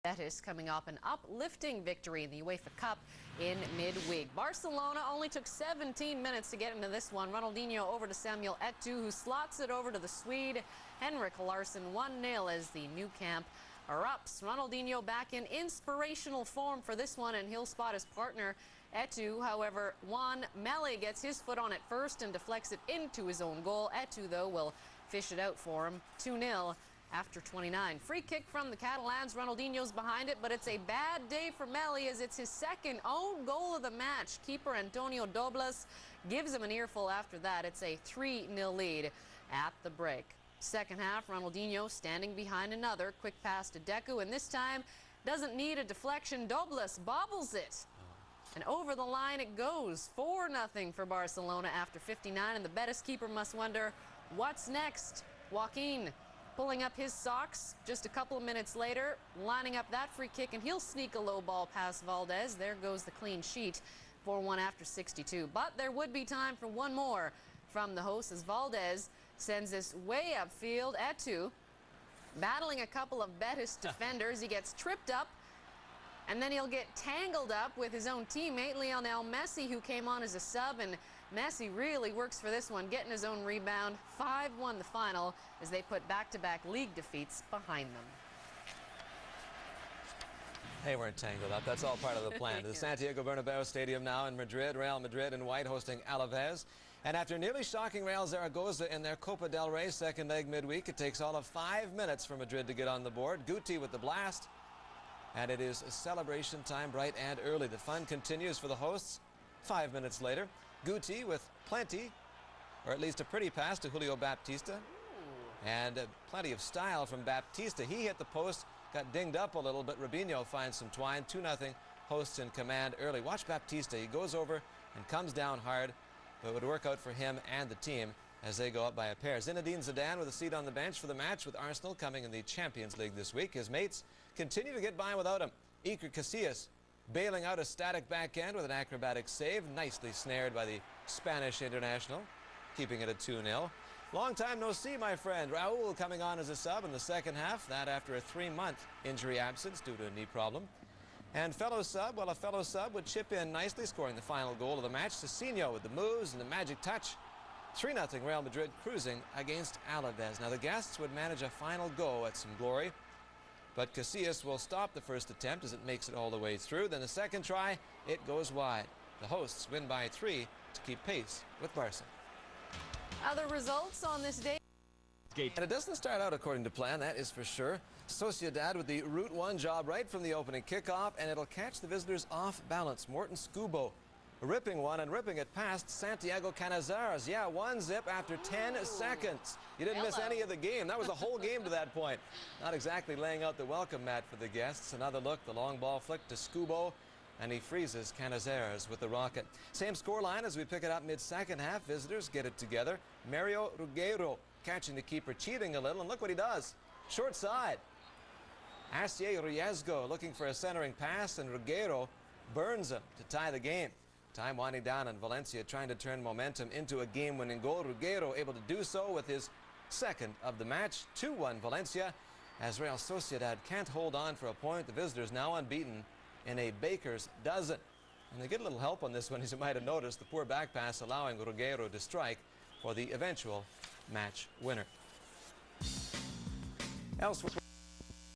Betis coming off an uplifting victory in the UEFA Cup in midweek. Barcelona only took 17 minutes to get into this one. Ronaldinho over to Samuel Eto'o, who slots it over to the Swede Henrik Larsson. 1-0 as the new camp erupts. Ronaldinho back in inspirational form for this one, and he'll spot his partner Eto'o. However, Juan Meli gets his foot on it first and deflects it into his own goal. Eto'o, though, will fish it out for him. 2-0. After 29. Free kick from the Catalans. Ronaldinho's behind it, but it's a bad day for Meli as it's his second own goal of the match. Keeper Antonio Dobles gives him an earful after that. It's a 3-0 lead at the break. Second half, Ronaldinho standing behind another. Quick pass to Deco, and this time doesn't need a deflection. Dobles bobbles it. And over the line it goes. 4-0 for Barcelona after 59, and the Betis keeper must wonder, what's next? Joaquin pulling up his socks just a couple of minutes later, lining up that free kick, and he'll sneak a low ball past Valdez. There goes the clean sheet. 4-1 after 62. But there would be time for one more from the hosts as Valdez sends this way upfield. Eto'o battling a couple of Betis defenders. He gets tripped up, and then he'll get tangled up with his own teammate, Lionel Messi, who came on as a sub, and Messi really works for this one, getting his own rebound. 5-1 the final as they put back-to-back league defeats behind them. They weren't tangled up. That's all part of the plan. The Santiago Bernabeu Stadium now in Madrid. Real Madrid in white hosting Alaves. And after nearly shocking Real Zaragoza in their Copa del Rey second leg midweek, it takes all of 5 minutes for Madrid to get on the board. Guti with the blast. And it is celebration time bright and early. The fun continues for the hosts. 5 minutes later, Guti with plenty, or at least a pretty pass to Julio Baptista. And plenty of style from Baptista. He hit the post, got dinged up a little, but Robinho finds some twine. 2-0, hosts in command early. Watch Baptista. He goes over and comes down hard, but it would work out for him and the team as they go up by a pair. Zinedine Zidane with a seat on the bench for the match with Arsenal coming in the Champions League this week. His mates continue to get by without him. Iker Casillas bailing out a static backhand with an acrobatic save, nicely snared by the Spanish international, keeping it at 2-0. Long time no see, my friend. Raul coming on as a sub in the second half, that after a 3-month injury absence due to a knee problem. And fellow sub, well, a fellow sub would chip in nicely, scoring the final goal of the match. Cicinho with the moves and the magic touch. 3-0 Real Madrid cruising against Alaves. Now the guests would manage a final go at some glory, but Casillas will stop the first attempt as it makes it all the way through. Then the second try, it goes wide. The hosts win by 3 to keep pace with Barca. Other results on this day. And it doesn't start out according to plan, that is for sure. Sociedad with the Route 1 job right from the opening kickoff, and it'll catch the visitors off balance. Morton Scubo ripping one and ripping it past Santiago Canizares. Yeah, 1-0 after 10 seconds. You didn't miss any of the game. That was the whole game to that point. Not exactly laying out the welcome mat for the guests. Another look, the long ball flick to Scubo, and he freezes Canizares with the rocket. Same scoreline as we pick it up mid-second half. Visitors get it together. Mario Ruggiero catching the keeper, cheating a little, and look what he does. Short side. Asier Riesgo looking for a centering pass, and Ruggiero burns him to tie the game. Time winding down, and Valencia trying to turn momentum into a game-winning goal. Ruggiero able to do so with his second of the match. 2-1 Valencia as Real Sociedad can't hold on for a point. The visitors now unbeaten in a baker's dozen. And they get a little help on this one, as you might have noticed. The poor back pass allowing Ruggiero to strike for the eventual match winner. Elsewhere.